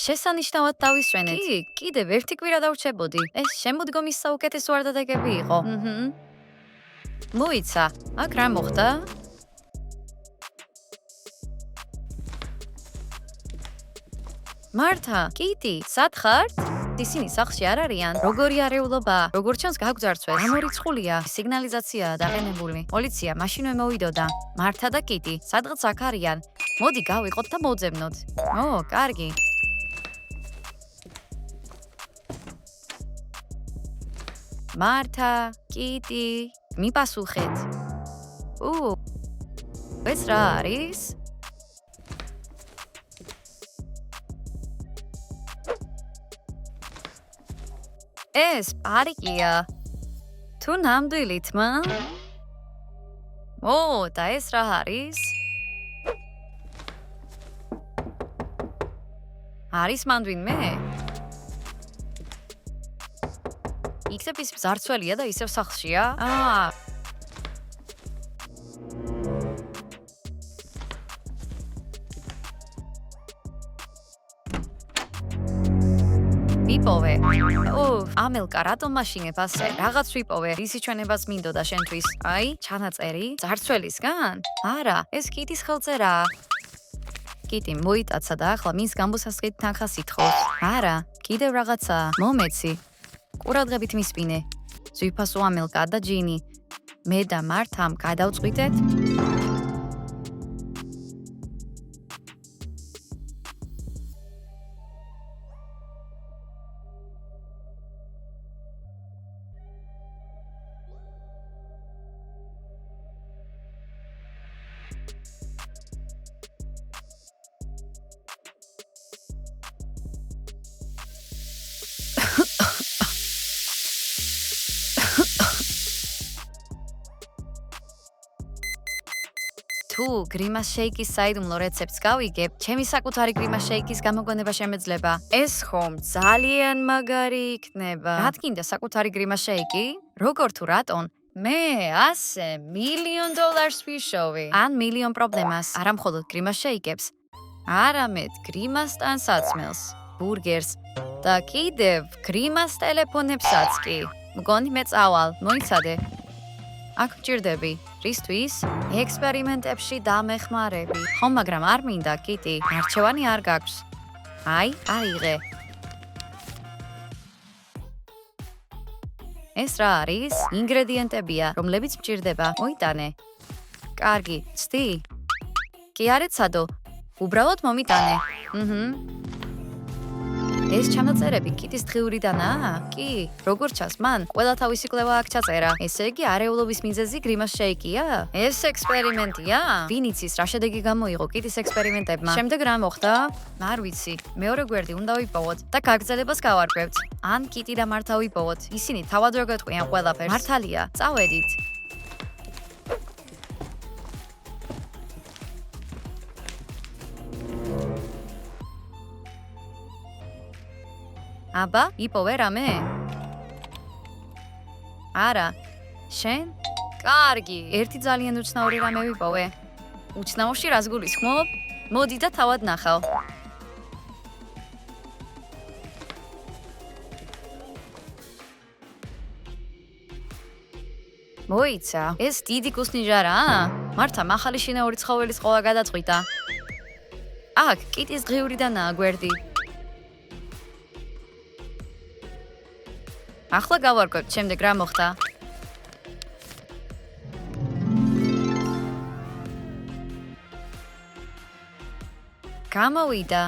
შესანიშნავად დავისვენეთ. კი, კიდევ ერთი კვირა დავრჩებოდი. ეს შემოდგომის საუკეთესო ვარდადეგები იყო. მოიცა, აქ რა მოხდა? მართა, კიტი, სად ხართ? ისინი სახლში არ არიან. როგორი არეულობა? როგორც ჩანს გაგძარცვეს. გამორიცხულია. სიგნალიზაციაა დაყენებული. პოლიცია მაშინვე მოვიდოდა. მართა და კიტი, სადღაც აქ არიან. მოდი გავიყოთ და მოვძებნოთ. ო, კარგი. მართა, კიტი, მიპასუხეთ. ეს რა არის? ეს პარკია. თუ ნამდვილი თმა? და ეს რა არის? არის მანდვინმე? იქნებ ის მძარცველია და ისევ სახლშია? ვიპოვე. ამელკა, რატომ მაშინებ ასე? რაღაც ვიპოვე, ისი ჩვენებას მინდოდა შენთვის. აი, ჩანაწერი, ძარცველისგან? არა, ეს კიტის ხელწერაა. კიტი მოიტაცა და ახლა მის გამოსასყიდ თანხას ითხოვს. არა, კიდევ რაღაცაა. მომეცი. ყურადღებით მისპინე. ზვიფასო ამელკა და ჯინი. მე და მართამ გადავწყვიტეთ. თუ გრიმას შეიკის საიდუმლო რეცეპტს გავიგებ, ჩემი საკუთარი გრიმას შეიკის გამოგონება შემეძლება. ეს ხომ ძალიან მაგარი იქნება. რად გინდა საკუთარი გრიმას შეიკი? როგორ თუ რატონ? მე ასე $1,000,000 ვიშოვი. ან მილიონ პრობლემას, არა მხოლოდ გრიმას შეიკებს, არამედ გრიმას ტანსაცმელს, ბურგერს და კიდევ გრიმას ტელეფონებსაც კი. მგონი მე წავალ, მოიცადე. აქ მჭირდები. რისთვის? ექსპერიმენტებში დამეხმარები. ხომ, მაგრამ არ მინდა, კიტი. არჩევანი არ გაქვს. აი, აიღე. ეს რა არის? ინგრედიენტებია, რომლებიც მჭირდება. მოიტანე. კარგი, ცდი? კი არ ეცადო. უბრალოდ მომიტანე. ეს ჩანაწერები კიტის დღიურიდანაა? კი, როგორც ჩანს, მან ყველა თავისი კვლევა აქ ჩაწერა. ესე იგი, არეულობის მიზეზი გრიმას შეიკია? ეს ექსპერიმენტია? ვინ იცის, რა შედეგი გამოიღო კიტის ექსპერიმენტებმა? შემდეგ რა მოხდა? არ ვიცი. მეორე გვერდი უნდა ვიპოვოთ და გაგრძელებას გავარკვევთ. ან კიტი და მართა ვიპოვოთ. ისინი თავად რო გეტყვიან ყველაფერს. მართალია, წავედით. აბა, იპოვე რამე? არა. შენ? კარგი, ერთი ძალიან უცნაური რამე ვიპოვე. უცნაურში რას გულისხმობ? მოდი და თავად ნახავ. მოიცა, ეს დიდი კუსნიჟარაა? მართა, მახალი შინაური ცხოველის ყოლა გადაწყვიტა. აქ, კიტის დღიურიდანაა გვერდი. ახლა გავარკვევთ, შემდეგ რა მოხდა? გამოვიდა.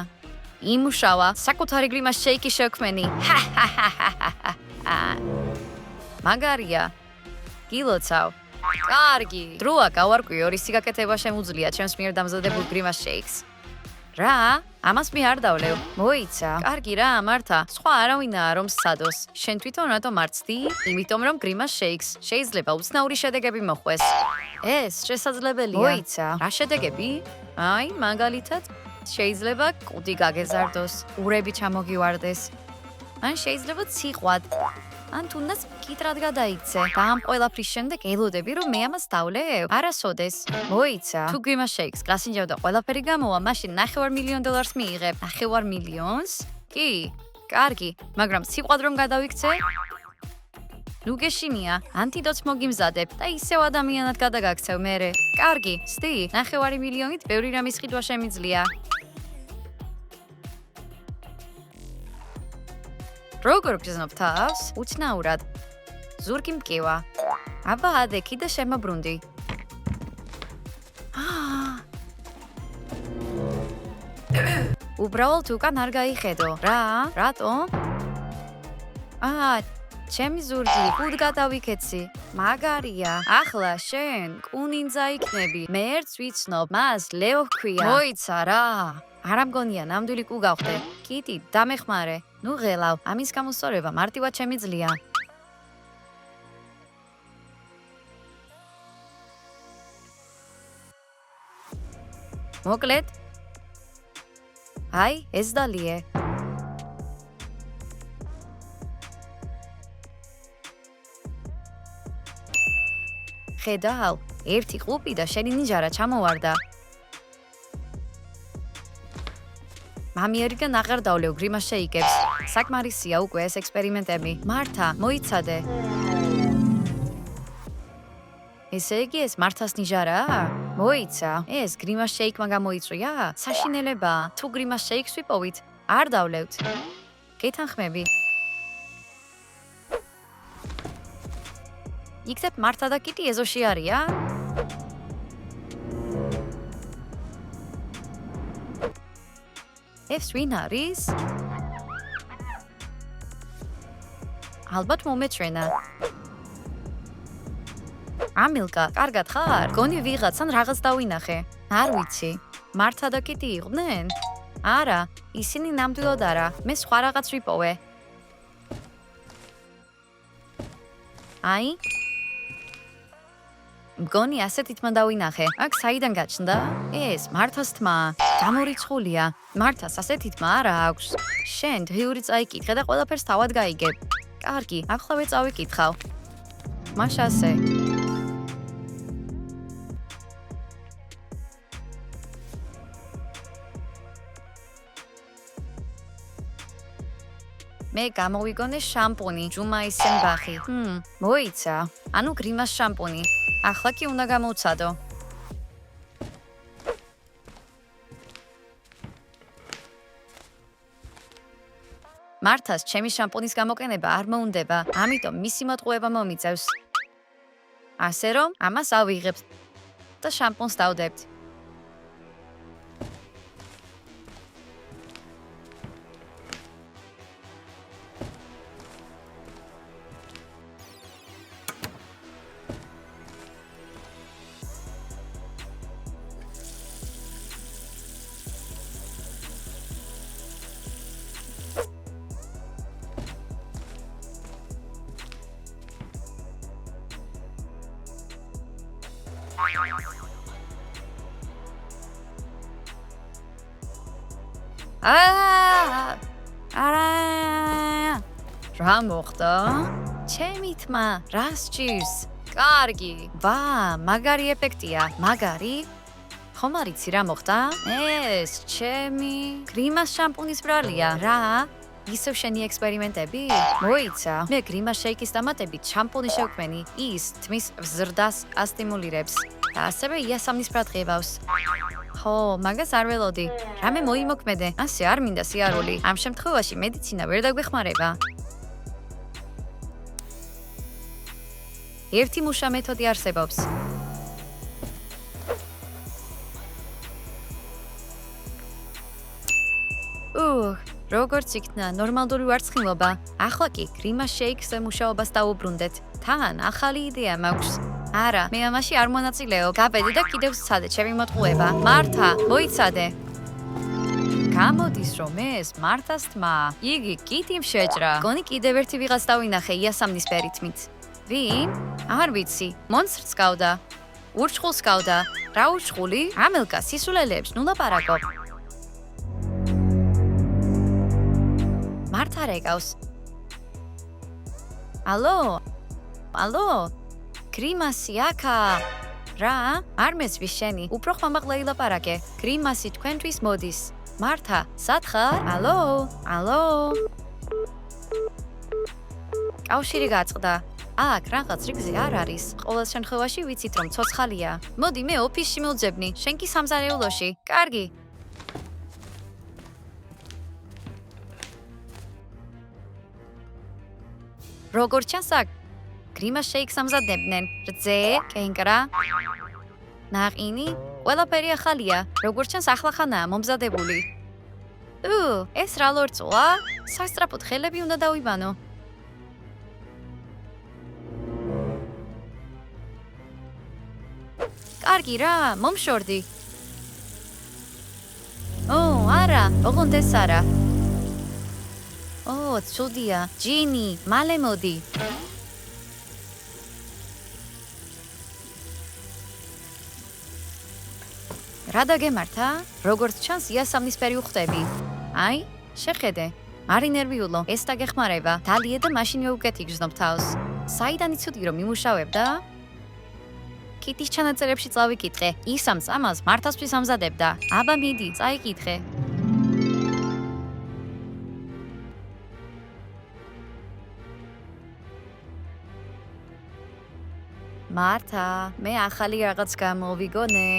იმუშავა, საკუთარი გრიმას შეიკის შექმენი. მაგარია. გილოცავ. კარგი. დროა გავარკვი, ისი გაკეთება შემუძლია ჩემს მიერ დამზადებულ გრიმას შეიქს. რა? ამას მე არ დავლევ. მოიცა. კარგი რა, მართა. სხვა არავინაა რომ სცადოს. შენ თვითონ რატომ არ ცდი? იმიტომ რომ გრიმას შეიქს შეიძლება უცნაური შედეგები მოხვდეს. ეს შესაძლებელია. მოიცა. რა შედეგები? აი, მაგალითად, შეიძლება კუდი გაგეზარდოს, ურები ჩამოგივარდეს. ან შეიძლება ციყვად. ან თუნდაც კიტრად გადაიქცე. და ამ ყველაფრის შემდეგ ელოდები, რომ მე ამას დავლევ? არასოდეს. მოიცა. თუ გრიმას შეიქს გასინჯავ და ყველაფერი გამოვა, მაშინ $9 მილიონ მიიღებ. $9 მილიონს? კი, კარგი, მაგრამ სიყვად რომ გადავიქცე? ნუ გეშინია, ანტიდოტს მოგიმზადებ და ისევ ადამიანად გადაგაქცევ მერე. კარგი, სდი, $9 მილიონით ბევრი რამის ყიდვა შემიძლია. როგორ გრძნობ თავს? უცნაურად. ზურგი მკივა. აბა ადექი და შემოbrunდი. უბრალოდ უკან არ გაიხედო. რა? რატო? ჩემი ზურგი, კუდ გადავიქეცი. მაგარია. ახლა შენ კუნინძა იქნები. მე ერთს ვიცნობ, მას ლეო ჰქვია. მოიცა რა. არა მგონია ნამდვილი კუ გავხდე. კიტი, დამეხმარე. ნუ ღელავ, ამის გამოსწორება მარტივად შემიძლია. მოკლედ? აი, ეს დალიე. ხედავ, ერთი ყლუპი და შენი ნიჟარა ჩამოვარდა. მამიერიდან აღარ დავლევ გრიმას შეიკებს. საკმარისია უკვე ეს ექსპერიმენტები. მართა, მოიცადე. ესე იგი ეს მართას ნიჟარაა? მოიცა, ეს გრიმას შეიკმა გამოიწვია? საშინელებაა. თუ გრიმას შეიკს ვიპოვით, არ დავლევთ. გეთანხმები. იქცებ მართა და კიტი ეზოში არიან? ეს ვინ არის? ალბათ მომეჩვენა. ამილკა, კარგად ხარ? გონი ვიღაცან რაღაც დავინახე. არ ვიცი. მართა და კიტი იყვნენ? არა, ისინი ნამდვილად არა. მე სხვა რაღაც ვიპოვე. აი? მგონი ასეთ ითმა დავინახე. აქ საიდან გაჩნდა? ეს მართას თმა. გამორიცხულია. მართას ასეთ ითმა არა აქვს. შენ დღიური წაიკითხე და ყველაფერს თავად გაიგებ. კარგი, ახლავე წავიკითხავ. მაშ ასე. მე გამოვიგონე შამპუნი, ჯუმაისენ ბახი. მოიცა. ანუ გრიმას შამპუნი. ახლა კი უნდა გამოვცადო. მართას ჩემი შამპუნის გამოყენება არ მოუნდება, ამიტომ მისი მოტყუება მომიწევს. ასე რომ, ამას ავიღებთ და შამპუნს დავდებთ. რა მოხდა? ჩემი თმა, რას ჭირს? კარგი. ვა, მაგარი ეფექტია. მაგარი? ხომ არ იცი რა მოხდა? ეს ჩემი გრიმას შამპუნის ბრალია. რა? ისევ შენი ექსპერიმენტები? მოიცა, მე გრიმას შეიკის დამატებით შამპუნი შევქმენი. ის თმის ზრდას ასტიმულირებს და ასევე იასამნის ბრად ღებავს. ხო, მაგას არ ველოდი. რამე მოიმოქმედე. ასე არ მინდა სიარული. ამ შემთხვევაში მედიცინა ვერ დაგვეხმარება. ერთი მუშა მეთოდი არსებობს. როგორც იქნა ნორმალური ვარცხნილობა. ახლა კი გრიმას შეიქსზე მუშაობას დავუბრუნდეთ. თან ახალი იდეა მაქვს. არა, მე ამაში არ მონაწილეობ. გაბედე და კიდევ სცადე ჩემი მოტყუება. მართა, მოიცადე. გამოდის რომ ეს მართას თმა. იგი კიტიმ შეჭრა. გონი კიდევ ერთი ვიღაც დავინახე იასამნისფერი თმით. ვინ? არ ვიცი. მონსტრს გავდა. ურჩხულს გავდა. რა ურჩხული? ამელკა სისულელეებს ნუ ლაპარაკობ. მართა რეკავს. ალო? ალო? გრიმასი აქა? რა? არ მესვი შენი. უფრო ხმამაღლა ილაპარაკე. გრიმასი თქვენთვის მოდის. მართა, სად ხარ? ალო? ალო? კავშირი გაწყდა. აქ რაღაც რიგზე არ არის. ყოველ შემთხვევაში ვიცით რომ ცოცხალია. მოდი მე ოფისში მოვძებნი. შენ კი სამზარეულოში. კარგი. როგორ ჩანს აქ? გრიმას შეიქს ამზადებდნენ. რძე, კენკრა, ნაყინი, ყველაფერი ახალია. როგორ ჩანს ახლახანაა მომზადებული. ეს რა ლორწოა? სასწრაფოდ ხელები უნდა დავიბანო. კარგი რა, მომშორდი. არა, ოღონდ ეს არა. ცუდია. ჯინი, მალე მოდი. რა დაგემართა? როგორც ჩანს, იასამნისფერი უხდები. აი, შეხედე. არი ნერვიულო, ეს დაგეხმარება. დალია და მაშინ მეუკეთ იგრძნობ თავს. საიდან იცოდი რომ იმუშავებდა? კიტის ჩანაწერებში წავიკითხე. ის ამ წამალს მართასთვის ამზადებდა. აბა მიდი, წაიკითხე. მართა, მე ახალი რაღაც გამოვიგონე.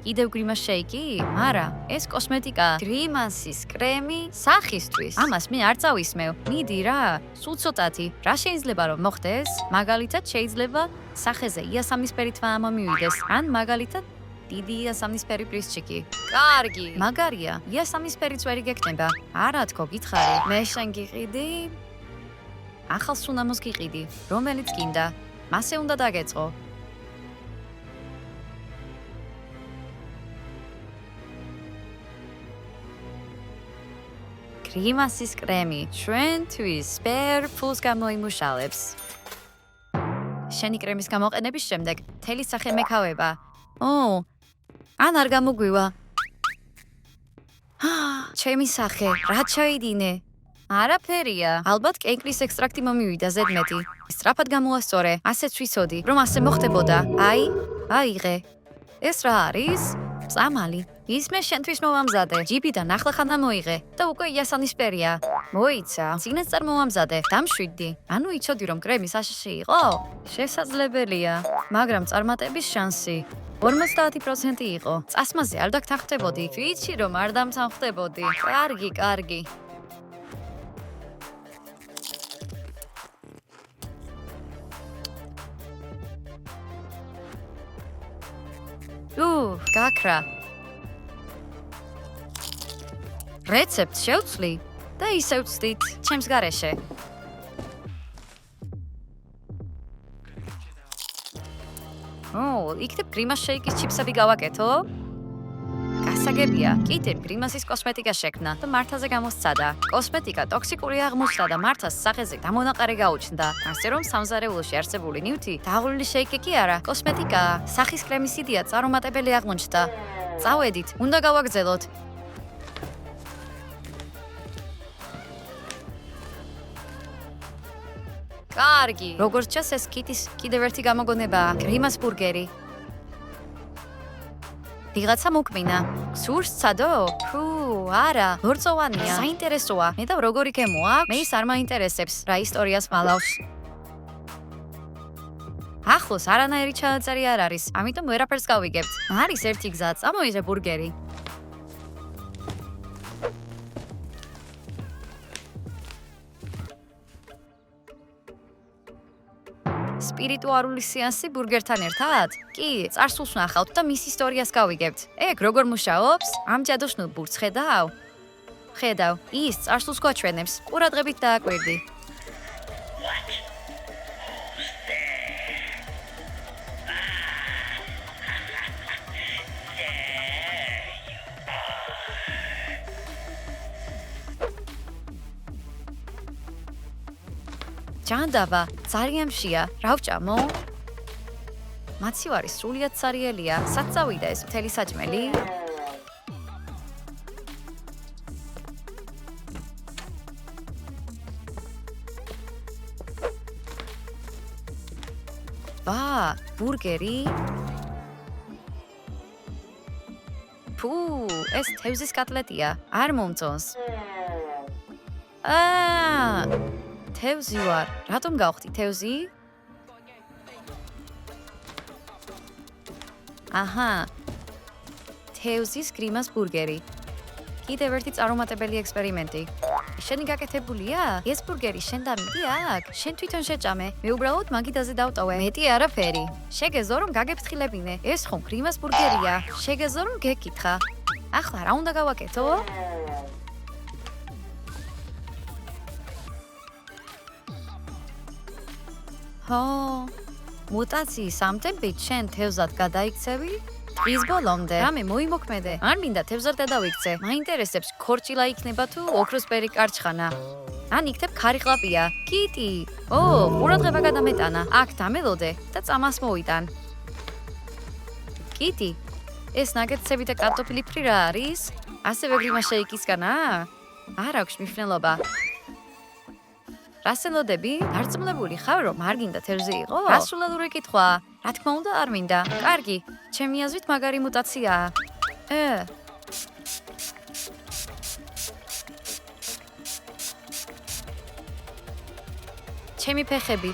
კიდევ გრიმას შეიკი? არა, ეს კოსმეტიკა. გრიმასის კრემი სახისთვის. ამას მე არ წავისმევ. მიდი რა, სულ ცოტათი. რა შეიძლება რომ მოხდეს? მაგალითად შეიძლება სახეზე იასამნისფერი თვა მომივიდეს. ან მაგალითად დიდი იასამნისფერი პრისჩიკი. კარგი. მაგარია, იასამნისფერი წვერი გეკნება. არა თქო, გითხარი. მე შენ გიყიდი? ახალ სუნამოს გიყიდი. რომელიც გინდა? მასე უნდა დაგეწყო. გრიმასის კრემი ჩვენთვის სპერ ფულს გამოიმუშავებს. შენი კრემის გამოყენების შემდეგ თელი სახე მეკავება. ან არ გამოგვივა. ჩემი სახე, რა ჩაიდინე? არაფერია. ალბათ კენკრის ექსტრაქტი მომივიდა ზედმეტი. სწრაფად გამოასწორე. ასეც ვიცოდი, რომ ასე მოხდებოდა. აიღე. ეს რა არის? წამალი. ის მე შენთვის მოვამზადე. ჯიბიდან ახლახანა მოიღე და უკვე იასამნისფერია. მოიცა, წინასწარ მოვამზადე. დამშვიდდი. ანუ იცოდი რომ კრემი საშიში იყო? შესაძლებელია, მაგრამ წარმატების შანსი 50% იყო. წასმაზე არ დაგთანხმდებოდი. ვიცი რომ არ დამთანხმდებოდი. კარგი. გაქრა. რეცეპტს შევცვლი და ისევ ვცდით ჩემს გარეშე. იქნებ გრიმას შეიკის ჩიფსები გავაკეთო? გასაგებია, კიდევ გრიმასის კოსმეტიკა შექმნა და მართაზე გამოსცადა. კოსმეტიკა ტოქსიკური აღმოჩნდა და მართას სახეზე დამონაყარე გაუჩნდა. ასე რომ სამზარეულოში არსებული ნივთი დაღლილი შეიკი კი არა, კოსმეტიკაა. სახის კრემის იდეა წარუმატებელი აღმოჩნდა. წავედით, უნდა გავაგრძელოთ. კარგი. როგორც ჩანს, ეს კიტის კიდევ ერთი გამოგონებაა. გრიმას ბურგერი. ვიღაცა მოკმინა. სურს ცადო? არა, ლორწოვანია. საინტერესოა. მე და როგორი გემოა? მე ის არ მაინტერესებს, რა ისტორიას მალავს. ახლოს არანაირი ჩანაწერი არ არის, ამიტომ ვერაფერს გავიგებთ. არის ერთი გზა, წამოიღე ბურგერი. სპირიტუალური სეანსი ბურგერთან ერთად? კი, წარსულს ვნახავთ და მის ისტორიას გავიგებთ. ეგ როგორ მუშაობს? ამ ჯადოშნურ ბურთს ხედავ? ხედავ, ის წარსულს გვაჩვენებს. ყურადღებით დააკვირდი. ჯანდაბა, ძალიან მშია. რა ვჭამო? მაცივარი სრულიად ცარიელია. სად წავიდა ეს მთელი საჭმელი? ბურგერი. ფუ, ეს თევზის კატლეტია. არ მომწონს. თევზი ვარ. რატომ გავხდი თევზი? აჰა. თევზის გრიმას ბურგერი. კიდევ ერთი წარუმატებელი ექსპერიმენტი. შენი გაკეთებულია? ეს ბურგერი შენ დამიდი აქ? შენ თვითონ შეჭამე. მე უბრალოდ მაგიდაზე დავტოვე. მეტი არაფერი. შეგეძლო რომ გაგეფრთხილებინე. ეს ხომ გრიმას ბურგერია. შეგეძლო რომ გეკითხა. ახლა რა უნდა გავაკეთო? მუტაციის ამტებით შენ თევზად გადაიქცევი? ის ბოლომდე რამე მოიმოქმედე. არ მინდა თევზად გადავიქცე. მაინტერესებს ქორჭილა იქნება თუ ოქროსფერი კარჩხანა. ან იქნებ ქარიყლაპია. კიტი. ყურადღება გადამეტანა. აქ დამელოდე და წამას მოვიტან. კიტი. ეს ნაგეტსები და კარტოფილი ფრი რა არის? ასევე გრიმას შეიკისგანა? არ აქვს მნიშვნელობა. რას ელოდები? დარწმუნებული ხარ, რომ არ გინდა თევზი იყო? გასულელური კითხვა. რა თქმა უნდა, არ მინდა. კარგი, ჩემი აზრით მაგარი მუტაციაა. ჩემი ფეხები.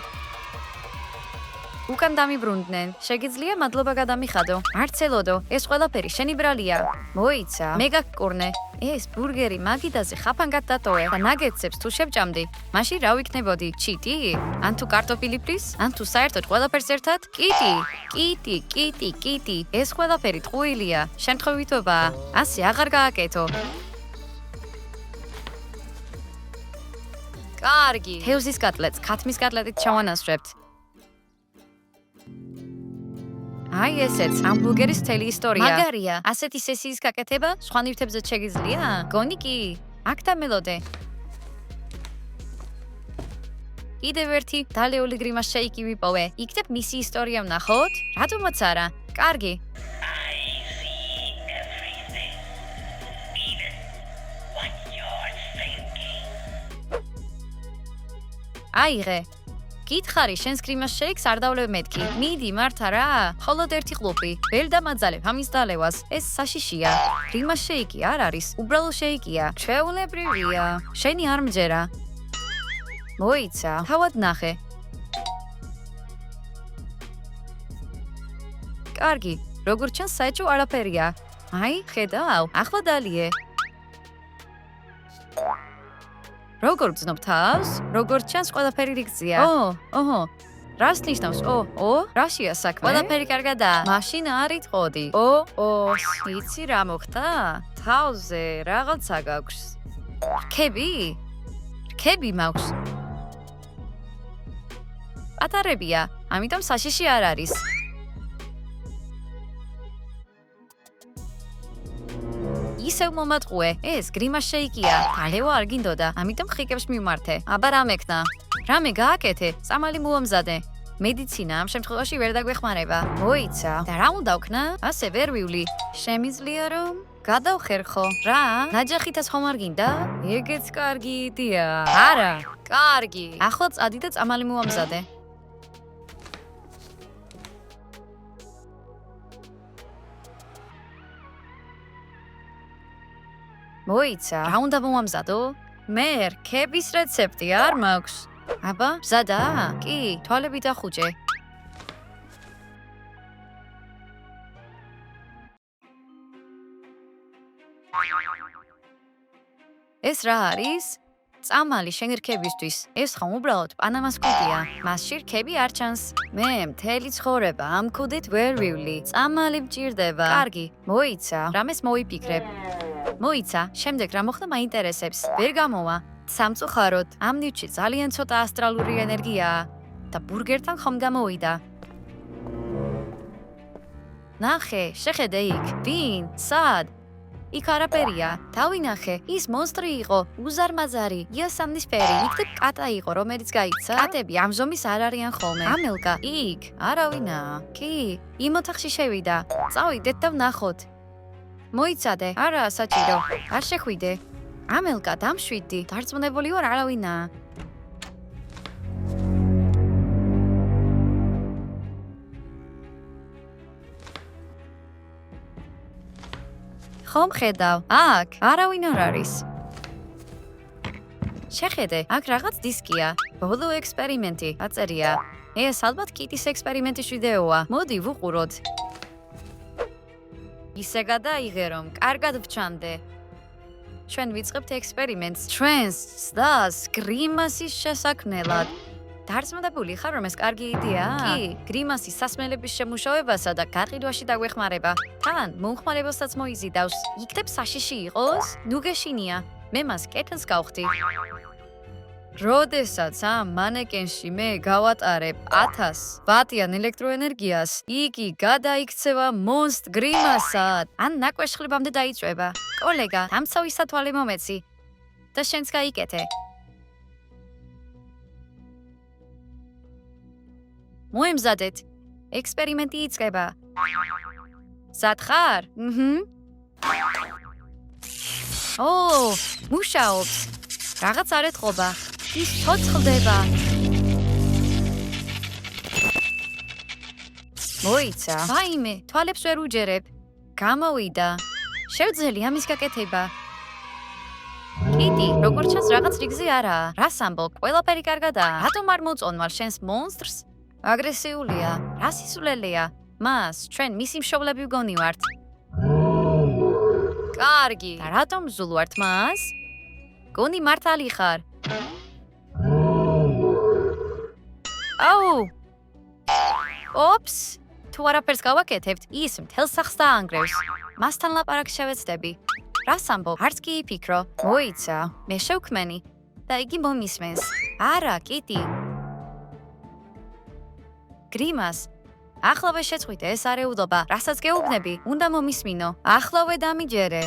უკან დამიბრუნდნენ. შეგიძლია მადლობა გადამიხადო. არც ელოდო, ეს ყველაფერი შენი ბრალია. მოიცა, მე გაგკურნე. ეს ბურგერი მაგიდაზე ხაფანგად დატოვე და ნაგეტსებს თუ შევჭამდი, მაშინ რა ვიქნებოდი? ჩიტი? ან თუ კარტოფილი ფრის? ან თუ საერთოდ ყველაფერს ერთად? კიტი. ეს ყველაფერი ტყუილია. შემთხვევითობაა. ასე აღარ გააკეთო. კარგი. თევზის კატლეტს ქათმის კატლეტით ჩავანაცვლებთ. აი ესეც ამ ბურგერის მთელი ისტორია. მაგარია. ასეთი სესიის გაკეთება სხვა ნივთებზე შეგიძლია? გონი კი. აქ დამელოდე. კიდევ ერთი დალეული გრიმას შეიკი ვიპოვე. იქნებ მისი ისტორია ვნახოთ? რატომაც არა? კარგი. აიღე. გითხარი შენს გრიმას შეიკს არ დავლევ მეთქი. მიდი მართა რა. მხოლოდ ერთი ყლუპი. ვერ დამაძალებ ამის დალევას. ეს საშიშია. გრიმას შეიკი არ არის. უბრალო შეიკია. ჩვეულებრივია. შენი არ მჯერა. მოიცა. თავად ნახე. კარგი. როგორც ჩანს საერთო არაფერია. აი, ხედავ. ახლა დალიე. როგორ გძნობ თავს? როგორც ჩანს ყველაფერი რიგზია. რას ნიშნავს? რაშია საქმე? ყველაფერი კარგადაა. მაშინ არ იტყოდი. იცი რა მოხდა? თავზე რაღაცა გაქვს. რქები მაქვს. პატარებია, ამიტომ საშიში არ არის. ისევ მომატყუე. ეს გრიმას შეიკია. დალევა არ გინდოდა, ამიტომ ხიკებს მივმართე. აბა რა მექნა? რამე გააკეთე, წამალი მოამზადე. მედიცინა ამ შემთხვევაში ვერ დაგვეხმარება. მოიცა. და რა უნდა ვქნა? ასე ვერ ვივლი. შემიძლია რომ გადავხერხო. რა? ნაჯახითაც ხომ არ გინდა? ეგეც კარგი იდეაა. არა. კარგი. ახლა წადი და წამალი მოამზადე. მოიცა, რა უნდა მომამზადო? მე რქების რეცეპტი არ მაქვს. აბა, მზადაა? კი, თვალები დახუჭე. ეს რა არის? წამალი შენ რქებისთვის. ეს ხომ უბრალოდ პანამას კუდია. მასში რქები არ ჩანს. მე მთელი ცხოვრება ამ კუდით ვერ ვივლი. წამალი მჭირდება. კარგი, მოიცა, რამეს მოიფიქრებ. მოიცა, შემდეგ რა მოხდა მაინტერესებს. ვერ გამოვა. სამწუხაროდ, ამ ნივთში ძალიან ცოტა ასტრალური ენერგიაა და ბურგერთან ხომ გამოვიდა. ნახე, შეხედე იქ. ვინ? სად? იქ არაფერია. დავინახე, ის მონსტრი იყო, უზარმაზარი, იასამნისფერი. იქნებ კატა იყო, რომელიც გაიქცა. კატები ამ ზომის არ არიან ხოლმე. ამელკა, იქ, არავინაა. კი, იმ ოთახში შევიდა. წავიდეთ და ვნახოთ. მოიცადე, არაა საჭირო. არ შეხვიდე. ამელკა, დამშვიდი. დარწმუნებული ვარ, არავინაა. ხომ ხედავ, აქ არავინ არ არის. შეხედე, აქ რაღაც დისკია. ბოლო ექსპერიმენტი, აწერია. ეს ალბათ კიტის ექსპერიმენტის ვიდეოა. მოდი ვუყუროთ. ისე გადაიღე რომ კარგად ვჩამდე. ჩვენ ვიწყებთ ექსპერიმენტს ჩვენს ცდას გრიმასის შესაქმნელად. დარწმუნებული ხარ რომ ეს კარგი იდეაა? კი, გრიმასის სასმელების შემუშავებასა და გაყიდვაში დაგვეხმარება. თან მომხმარებელსაც მოიზიდავს. იქნებ საშიში იყოს? ნუ გეშინია. მე მას კეთილს გავხდი. როდესაც ამ მანეკენში მე გავატარებ 1000 ვატიან ელექტროენერგიას, იგი გადაიქცევა მონსტ გრიმასად. ან ნაკვეშხლებამდე დაიწვება. კოლეგა, დამცავი სათვალე მომეცი და შენც გაიკეთე. მოემზადეთ. ექსპერიმენტი იწყება. მზად ხარ? ო, მუშაობს. რაღაც არ ეთყობა. ის ცოცხლდება. მოიცა. ვაიმე, თვალებს ვერ უჯერებ. გამოვიდა. შევძელი ამის გაკეთება. კიტი, როგორც ჩანს რაღაც რიგზე არაა. რას ამბობ? ყველაფერი კარგადაა. რატომ არ მოწონვალ შენს მონსტრს? აგრესიულია. რა სისულელეა? მას ჩვენ მისი მშობლები ვგონივართ. კარგი. და რატომ ზულვართ მას? გონი მართალი ხარ. აუ! ოპს! თუ არაფერს გავაკეთებთ, ის მთელ სახლს დაანგრევს. მასთან ლაპარაკს შევეცდები. რას ამბობ? არც კი იფიქრო. მოიცა, მე შევქმენი და იგი მომისმენს. არა, კიტი. გრიმას, ახლავე შეწყვიტე ეს არეულობა, რასაც გეუბნები, უნდა მომისმინო. ახლავე დამიჯერე.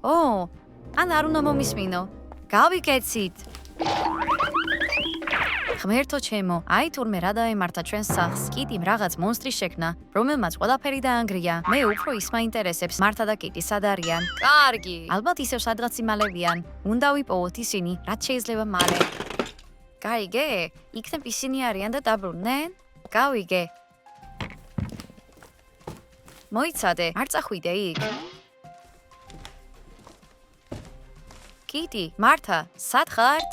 ო, ან არ უნდა მომისმინო. გავიკეცით. ღმერთო ჩემო, აი თურმე რა დაემართა ჩვენს სახლს. კიტიმ რაღაც მონსტრი შექმნა, რომელმაც ყველაფერი დაანგრია. მე უფრო ის მაინტერესებს, მართა და კიტი სად არიან? კარგი. ალბათ ისევ სადღაც იმალებიან. უნდა ვიპოვოთ ისინი, რაც შეიძლება მალე. გაიგე? იქნებ ისინი არიან და დაბრუნდნენ? გავიგე. მოიცადე, არ წახვიდე იქ. კიტი, მართა, სად ხართ?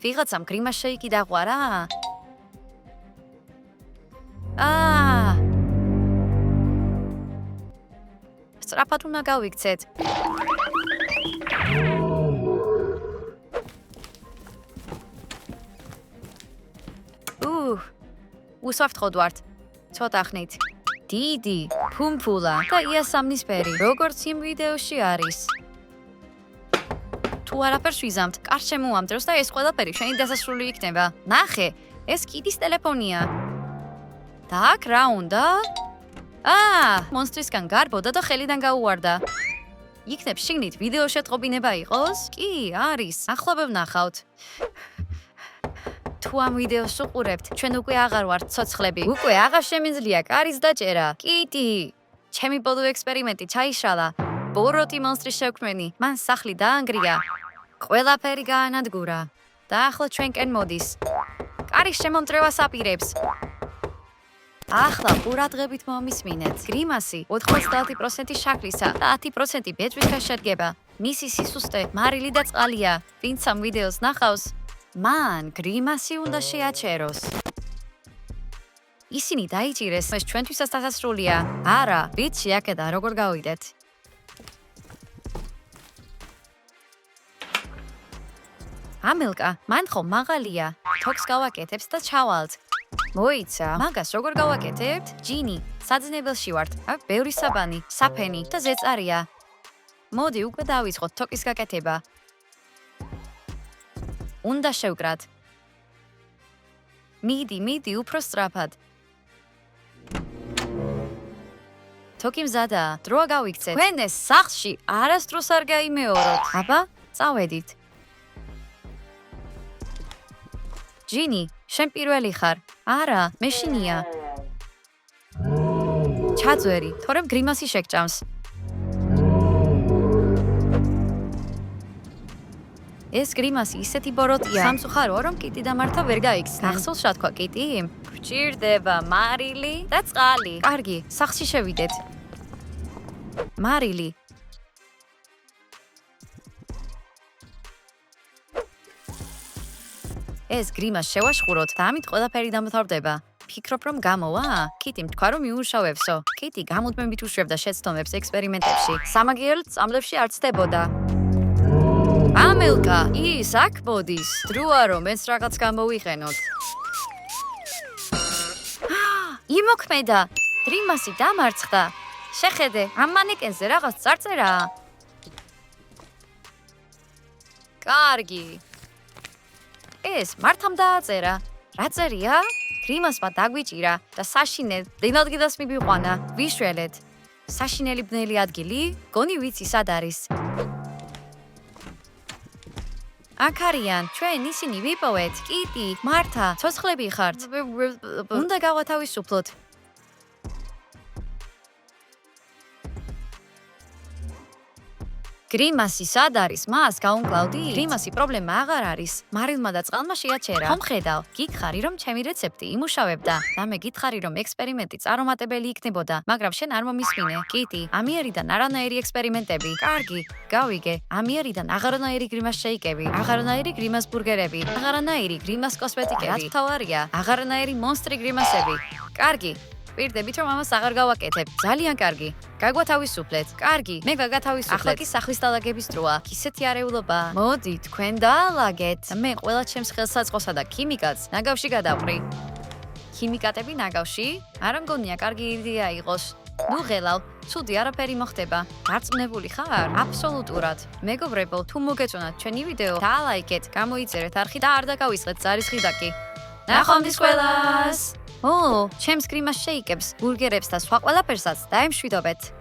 ვიღაცამ გრიმას შეიკი დაღვარა? სწრაფად უნდა გავიქცეთ. უსვაფთ ხოდვართ. ცოტა ხნით. დიდი, ფუმფულა და იასამნისფერი, როგორც იმ ვიდეოში არის. თუ არაფერს ვიზამთ, კარს შემოამძროს და ეს ყველაფერი შენი დასასრული იქნება. ნახე, ეს კიტის ტელეფონია. და აქ რა უნდა? მონსტრისგან გარბოდა და ხელიდან გაუვარდა. იქნებ შიგნით ვიდეო შეტყობინება იყოს? კი, არის. ახლავე ვნახავთ. თუ ამ ვიდეოს უყურებთ, ჩვენ უკვე აღარ ვართ ცოცხლები. უკვე აღარ შემიძლია კარის დაჭერა. კიტი, ჩემი ბოლო ექსპერიმენტი ჩაიშალა. ბოროტი მონსტრის შევქმენი, მან სახლი დაანგრია. ყველაფერი გაანადგურა. და ახლა ჩვენკენ მოდის. კარის შემომწრევას აპირებს. ახლა ყურადღებით მომისმინეთ. გრიმასი 90% შაქრისა და 10% ბეწვისგან შედგება. მისი სისუსტე მარილი და წყალია. ვინც ამ ვიდეოს ნახავს, მან გრიმასი უნდა შეაჩეროს. ისინი დაიჭირეს, ეს ჩვენთვისაც დასასრულია. არა, ვიცი აქედა როგორ გავიდეთ. ამელკა, მან ხომ მაღალია. თოქს გავაკეთებს და ჩავალთ. მოიცა, მაგას როგორ გავაკეთებთ? ჯინი, საძინებელში ვართ. აქ ბევრი საბანი, საფენი და ზეწარია. მოდი უკვე დავიწყოთ თოკის გაკეთება. უნდა შევკრათ. მიდი, უფრო სწრაფად. თოკი მზადაა, დროა გავიქცეთ. თქვენ ეს სახლში არასდროს არ გაიმეოროთ. აბა, წავედით. ჯინი, შენ პირველი ხარ. არა, მე შინია. ჩაძვერი, თორემ გრიმასი შეგჭამს. ეს გრიმასი ისეთი ბოროტია. სამწუხაროა, რომ კიტი და მართა ვერ გაიქცნენ. ახსოვს რა თქვა კიტი? გჭირდება მარილი და წყალი. კარგი, სახლში შევიდეთ. მარილი. ეს გრიმას შევაშხუროთ და ამით ყველაფერი დამთავრდება. ფიქრობ, რომ გამოვა? კიტიმ თქვა, რომ მიუშავებსო. კიტი გამუდმებით უშვებდა შეცდომებს ექსპერიმენტებში. სამაგიეროდ სწავლებში არ ცდებოდა. ამელკა, ის აქ მოდის. დროა რომ ეს რაღაც გამოვიყენოთ. იმოქმედა. გრიმასი დამარცხდა. შეხედე, ამ მანეკენზე რაღაც წარწერაა. კარგი. ეს მართამ დააწერა. რა წერია? გრიმასმა დაგვიჭირა და საშინელ ბნელადგილას მივიყვანა. ვიშველეთ. საშინელი ბნელი ადგილი? გონი ვიცი სად არის. აქ არიან, ჩვენ ისინი ვიპოვეთ. კიტი, მართა, ცოცხლები ხართ. უნდა გავათავისუფლოთ. გრიმასი სად არის? მას გაუნკლავდი? გრიმასი პრობლემა აღარ არის. მარილმა და წყალმა შეაჩერა. ხომ ხედავ? გითხარი რომ ჩემი რეცეპტი იმუშავებდა და მე გითხარი რომ ექსპერიმენტი წარუმატებელი იქნებოდა, მაგრამ შენ არ მომისმინე. კიტი, ამიერიდან არანაირი ექსპერიმენტები. კარგი, გავიგე. ამიერიდან აღარანაირი გრიმას შეიკები, აღარანაირი გრიმას ბურგერები, აღარანაირი გრიმას კოსმეტიკები. რა თავარია? აღარანაირი მონსტრი გრიმასები. კარგი. პირდებით რომ ამას აღარ გავაკეთებ. ძალიან კარგი. გაგვათავისუფლეთ. კარგი, მე გაგათავისუფლეთ. ახლა კი სახლის დალაგების დროა. ისეთი არეულობა. მოდი, თქვენ დაალაგეთ. მე ყველა ჩემს ხელსაწყოსა და ქიმიკატს ნაგავში გადავყრი. ქიმიკატები ნაგავში? არ მგონია კარგი იდეა იყოს. ნუ ღელავ, ცუდი არაფერი მოხდება. დარწმუნებული ხარ? აბსოლუტურად. მეგობრებო, თუ მოგეწონათ ჩვენი ვიდეო, დაალაიქეთ, გამოიწერეთ არხი და არ დაგავიწყეთ ზარისხიდაკი. ნახვამდის ყველას! ჩემს გრიმას შეიკებს, ბურგერებს და სხვა ყველაფერსაც დაემშვიდობეთ.